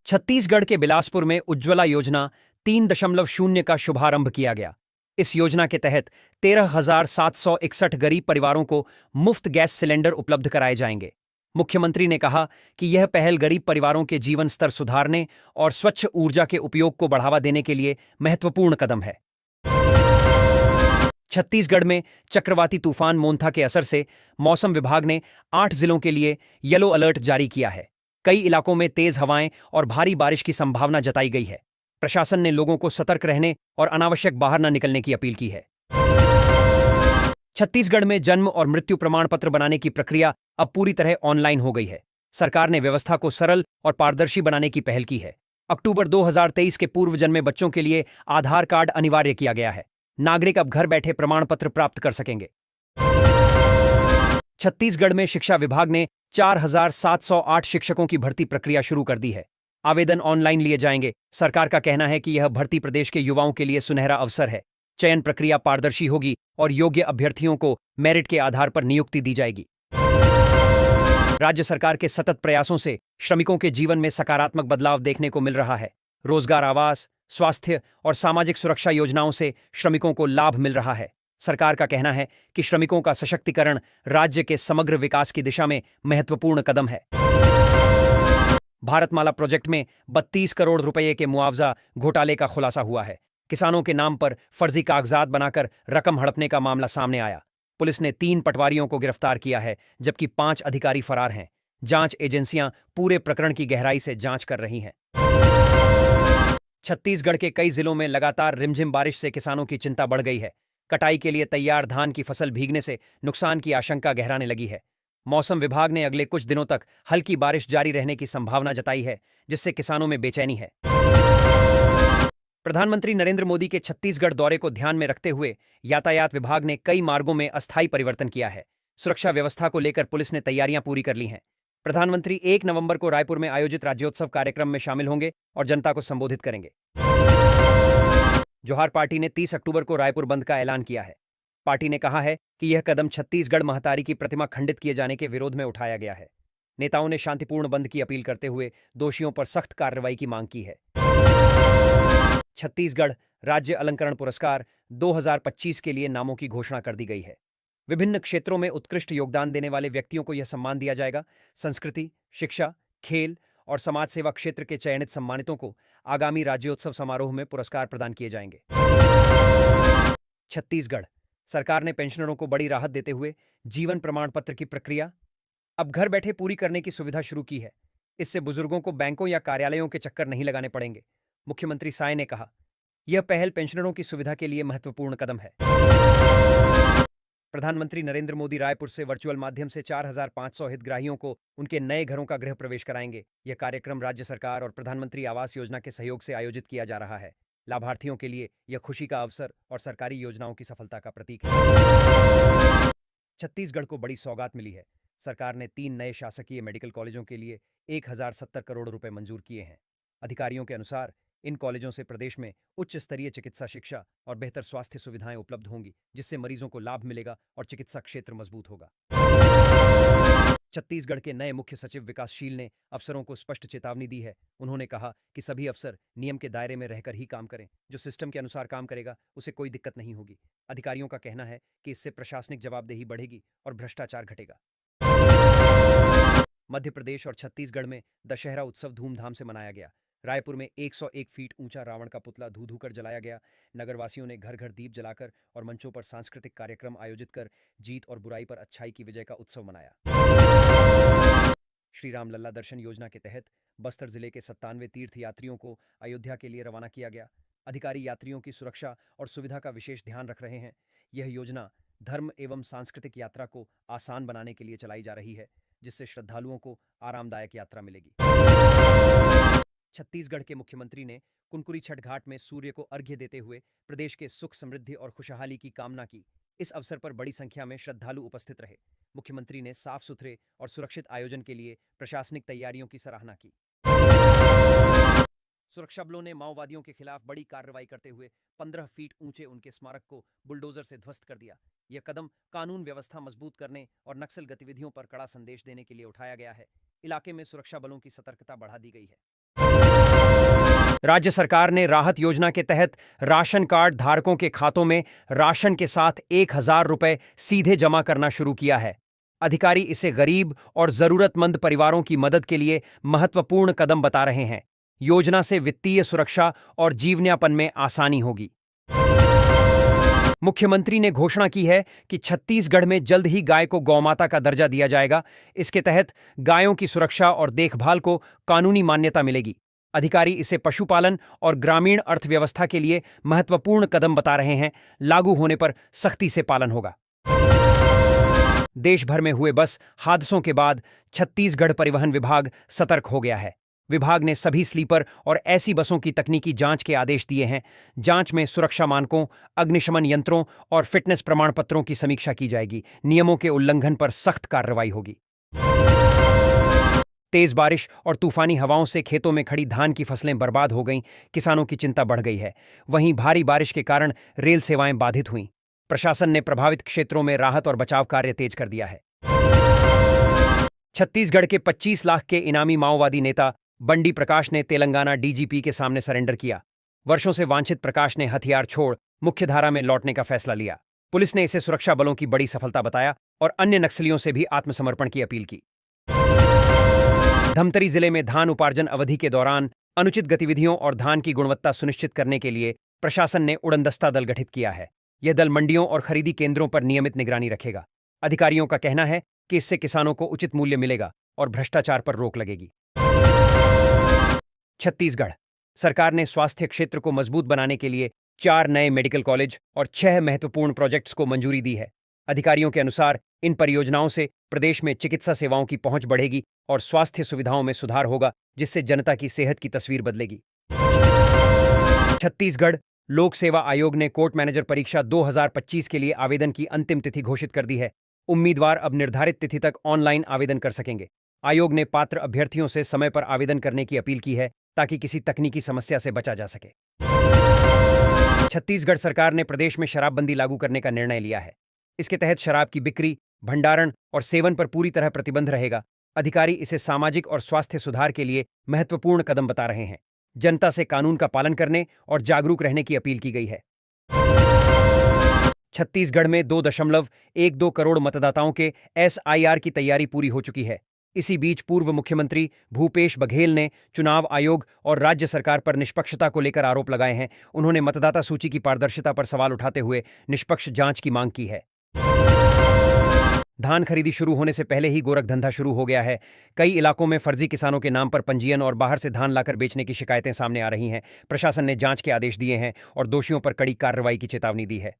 छत्तीसगढ़ के बिलासपुर में उज्ज्वला योजना 3.0 का शुभारंभ किया गया। इस योजना के तहत 13,761 गरीब परिवारों को मुफ्त गैस सिलेंडर उपलब्ध कराए जाएंगे। मुख्यमंत्री ने कहा कि यह पहल गरीब परिवारों के जीवन स्तर सुधारने और स्वच्छ ऊर्जा के उपयोग को बढ़ावा देने के लिए महत्वपूर्ण कदम है। छत्तीसगढ़ में चक्रवाती तूफान मोंथा के असर से मौसम विभाग ने 8 जिलों के लिए येलो अलर्ट जारी किया है। कई इलाकों में तेज हवाएं और भारी बारिश की संभावना जताई गई है। प्रशासन ने लोगों को सतर्क रहने और अनावश्यक बाहर न निकलने की अपील की है। छत्तीसगढ़ में जन्म और मृत्यु प्रमाण पत्र बनाने की प्रक्रिया अब पूरी तरह ऑनलाइन हो गई है। सरकार ने व्यवस्था को सरल और पारदर्शी बनाने की पहल की है। अक्टूबर 2023 के पूर्व जन्मे बच्चों के लिए आधार कार्ड अनिवार्य किया गया है। नागरिक अब घर बैठे प्रमाण पत्र प्राप्त कर सकेंगे। छत्तीसगढ़ में शिक्षा विभाग ने 4,708 शिक्षकों की भर्ती प्रक्रिया शुरू कर दी है। आवेदन ऑनलाइन लिए जाएंगे। सरकार का कहना है कि यह भर्ती प्रदेश के युवाओं के लिए सुनहरा अवसर है। चयन प्रक्रिया पारदर्शी होगी और योग्य अभ्यर्थियों को मेरिट के आधार पर नियुक्ति दी जाएगी। राज्य सरकार के सतत प्रयासों से श्रमिकों के जीवन में सकारात्मक बदलाव देखने को मिल रहा है। रोजगार, आवास, स्वास्थ्य और सामाजिक सुरक्षा योजनाओं से श्रमिकों को लाभ मिल रहा है। सरकार का कहना है कि श्रमिकों का सशक्तिकरण राज्य के समग्र विकास की दिशा में महत्वपूर्ण कदम है। भारतमाला प्रोजेक्ट में 32 करोड़ रुपए के मुआवजा घोटाले का खुलासा हुआ है। किसानों के नाम पर फर्जी कागजात बनाकर रकम हड़पने का मामला सामने आया। पुलिस ने 3 पटवारियों को गिरफ्तार किया है, जबकि 5 अधिकारी फरार हैं। जांच एजेंसियां पूरे प्रकरण की गहराई से जांच कर रही हैं। छत्तीसगढ़ के कई जिलों में लगातार रिमझिम बारिश से किसानों की चिंता बढ़ गई है। कटाई के लिए तैयार धान की फसल भीगने से नुकसान की आशंका गहराने लगी है। मौसम विभाग ने अगले कुछ दिनों तक हल्की बारिश जारी रहने की संभावना जताई है, जिससे किसानों में बेचैनी है। प्रधानमंत्री नरेंद्र मोदी के छत्तीसगढ़ दौरे को ध्यान में रखते हुए यातायात विभाग ने कई मार्गों में अस्थायी परिवर्तन किया है। सुरक्षा व्यवस्था को लेकर पुलिस ने तैयारियां पूरी कर ली हैं। प्रधानमंत्री 1 नवंबर को रायपुर में आयोजित राज्योत्सव कार्यक्रम में शामिल होंगे और जनता को संबोधित करेंगे। जोहार पार्टी ने 30 अक्टूबर को रायपुर बंद का ऐलान किया है। पार्टी ने कहा है कि यह कदम छत्तीसगढ़ महतारी की प्रतिमा खंडित किए जाने के विरोध में उठाया गया है। नेताओं ने शांतिपूर्ण बंद की अपील करते हुए दोषियों पर सख्त कार्रवाई की मांग की है। छत्तीसगढ़ राज्य अलंकरण पुरस्कार 2025 के लिए नामों की घोषणा कर दी गई है। विभिन्न क्षेत्रों में उत्कृष्ट योगदान देने वाले व्यक्तियों को यह सम्मान दिया जाएगा। संस्कृति, शिक्षा, खेल और समाज सेवा क्षेत्र के चयनित सम्मानितों को आगामी राज्योत्सव समारोह में पुरस्कार प्रदान किए जाएंगे। छत्तीसगढ़ सरकार ने पेंशनरों को बड़ी राहत देते हुए जीवन प्रमाण पत्र की प्रक्रिया अब घर बैठे पूरी करने की सुविधा शुरू की है। इससे बुजुर्गों को बैंकों या कार्यालयों के चक्कर नहीं लगाने पड़ेंगे। मुख्यमंत्री साय ने कहा, यह पहल पेंशनरों की सुविधा के लिए महत्वपूर्ण कदम है। प्रधानमंत्री नरेंद्र मोदी रायपुर से वर्चुअल माध्यम से 4,500 हितग्राहियों को उनके नए घरों का गृह प्रवेश कराएंगे। यह कार्यक्रम राज्य सरकार और प्रधानमंत्री आवास योजना के सहयोग से आयोजित किया जा रहा है। लाभार्थियों के लिए यह खुशी का अवसर और सरकारी योजनाओं की सफलता का प्रतीक है। छत्तीसगढ़ को बड़ी सौगात मिली है। सरकार ने 3 नए शासकीय मेडिकल कॉलेजों के लिए 1,070 करोड़ रुपए मंजूर किए हैं। अधिकारियों के अनुसार इन कॉलेजों से प्रदेश में उच्च स्तरीय चिकित्सा शिक्षा और बेहतर स्वास्थ्य सुविधाएं उपलब्ध होंगी, जिससे मरीजों को लाभ मिलेगा और चिकित्सा क्षेत्र मजबूत होगा। छत्तीसगढ़ के नए मुख्य सचिव विकासशील ने अफसरों को स्पष्ट चेतावनी दी है। उन्होंने कहा कि सभी अफसर नियम के दायरे में रहकर ही काम करें। जो सिस्टम के अनुसार काम करेगा उसे कोई दिक्कत नहीं होगी। अधिकारियों का कहना है कि इससे प्रशासनिक जवाबदेही बढ़ेगी और भ्रष्टाचार घटेगा। मध्य प्रदेश और छत्तीसगढ़ में दशहरा उत्सव धूमधाम से मनाया गया। रायपुर में 101 फीट ऊंचा रावण का पुतला धू धू कर जलाया गया। नगरवासियों ने घर घर दीप जलाकर और मंचों पर सांस्कृतिक कार्यक्रम आयोजित कर जीत और बुराई पर अच्छाई की विजय का उत्सव मनाया। श्री राम लल्ला दर्शन योजना के तहत बस्तर जिले के 97 तीर्थ यात्रियों को अयोध्या के लिए रवाना किया गया। अधिकारी यात्रियों की सुरक्षा और सुविधा का विशेष ध्यान रख रहे हैं। यह योजना धर्म एवं सांस्कृतिक यात्रा को आसान बनाने के लिए चलाई जा रही है, जिससे श्रद्धालुओं को आरामदायक यात्रा मिलेगी। छत्तीसगढ़ के मुख्यमंत्री ने कुनकुरी छठ घाट में सूर्य को अर्घ्य देते हुए प्रदेश के सुख, समृद्धि और खुशहाली की कामना की। इस अवसर पर बड़ी संख्या में श्रद्धालु उपस्थित रहे। मुख्यमंत्री ने साफ सुथरे और सुरक्षित आयोजन के लिए प्रशासनिक तैयारियों की सराहना की। सुरक्षा बलों ने माओवादियों के खिलाफ बड़ी कार्रवाई करते हुए 15 फीट ऊंचे उनके स्मारक को बुलडोजर से ध्वस्त कर दिया। यह कदम कानून व्यवस्था मजबूत करने और नक्सल गतिविधियों पर कड़ा संदेश देने के लिए उठाया गया है। इलाके में सुरक्षा बलों की सतर्कता बढ़ा दी गई है। राज्य सरकार ने राहत योजना के तहत राशन कार्ड धारकों के खातों में राशन के साथ 1,000 रुपए सीधे जमा करना शुरू किया है। अधिकारी इसे गरीब और जरूरतमंद परिवारों की मदद के लिए महत्वपूर्ण कदम बता रहे हैं। योजना से वित्तीय सुरक्षा और जीवनयापन में आसानी होगी। मुख्यमंत्री ने घोषणा की है कि छत्तीसगढ़ में जल्द ही गाय को गौमाता का दर्जा दिया जाएगा। इसके तहत गायों की सुरक्षा और देखभाल को कानूनी मान्यता मिलेगी। अधिकारी इसे पशुपालन और ग्रामीण अर्थव्यवस्था के लिए महत्वपूर्ण कदम बता रहे हैं। लागू होने पर सख्ती से पालन होगा। देश भर में हुए बस हादसों के बाद छत्तीसगढ़ परिवहन विभाग सतर्क हो गया है। विभाग ने सभी स्लीपर और ऐसी बसों की तकनीकी जांच के आदेश दिए हैं। जांच में सुरक्षा मानकों, अग्निशमन यंत्रों और फिटनेस प्रमाण पत्रों की समीक्षा की जाएगी। नियमों के उल्लंघन पर सख्त कार्रवाई होगी। तेज बारिश और तूफानी हवाओं से खेतों में खड़ी धान की फसलें बर्बाद हो गईं। किसानों की चिंता बढ़ गई है। वहीं भारी बारिश के कारण रेल सेवाएं बाधित हुईं। प्रशासन ने प्रभावित क्षेत्रों में राहत और बचाव कार्य तेज कर दिया है। छत्तीसगढ़ के 25 लाख के इनामी माओवादी नेता बंडी प्रकाश ने तेलंगाना डीजीपी के सामने सरेंडर किया। वर्षों से वांछित प्रकाश ने हथियार छोड़ मुख्यधारा में लौटने का फैसला लिया। पुलिस ने इसे सुरक्षा बलों की बड़ी सफलता बताया और अन्य नक्सलियों से भी आत्मसमर्पण की अपील की। धमतरी जिले में धान उपार्जन अवधि के दौरान अनुचित गतिविधियों और धान की गुणवत्ता सुनिश्चित करने के लिए प्रशासन ने उड़नदस्ता दल गठित किया है। यह दल मंडियों और खरीदी केंद्रों पर नियमित निगरानी रखेगा। अधिकारियों का कहना है कि इससे किसानों को उचित मूल्य मिलेगा और भ्रष्टाचार पर रोक लगेगी। छत्तीसगढ़ सरकार ने स्वास्थ्य क्षेत्र को मजबूत बनाने के लिए 4 नए मेडिकल कॉलेज और 6 महत्वपूर्ण प्रोजेक्ट्स को मंजूरी दी है। अधिकारियों के अनुसार इन परियोजनाओं से प्रदेश में चिकित्सा सेवाओं की पहुंच बढ़ेगी और स्वास्थ्य सुविधाओं में सुधार होगा, जिससे जनता की सेहत की तस्वीर बदलेगी। छत्तीसगढ़ लोक सेवा आयोग ने कोर्ट मैनेजर परीक्षा 2025 के लिए आवेदन की अंतिम तिथि घोषित कर दी है। उम्मीदवार अब निर्धारित तिथि तक ऑनलाइन आवेदन कर सकेंगे। आयोग ने पात्र अभ्यर्थियों से समय पर आवेदन करने की अपील की है ताकि किसी तकनीकी समस्या से बचा जा सके। छत्तीसगढ़ सरकार ने प्रदेश में शराबबंदी लागू करने का निर्णय लिया है। इसके तहत शराब की बिक्री, भंडारण और सेवन पर पूरी तरह प्रतिबंध रहेगा। अधिकारी इसे सामाजिक और स्वास्थ्य सुधार के लिए महत्वपूर्ण कदम बता रहे हैं। जनता से कानून का पालन करने और जागरूक रहने की अपील की गई है। छत्तीसगढ़ में 2.12 करोड़ मतदाताओं के SIR की तैयारी पूरी हो चुकी है। इसी बीच पूर्व मुख्यमंत्री भूपेश बघेल ने चुनाव आयोग और राज्य सरकार पर निष्पक्षता को लेकर आरोप लगाए हैं। उन्होंने मतदाता सूची की पारदर्शिता पर सवाल उठाते हुए निष्पक्ष जांच की मांग की है। धान खरीदी शुरू होने से पहले ही गोरखधंधा शुरू हो गया है। कई इलाकों में फर्जी किसानों के नाम पर पंजीयन और बाहर से धान लाकर बेचने की शिकायतें सामने आ रही हैं। प्रशासन ने जांच के आदेश दिए हैं और दोषियों पर कड़ी कार्रवाई की चेतावनी दी है।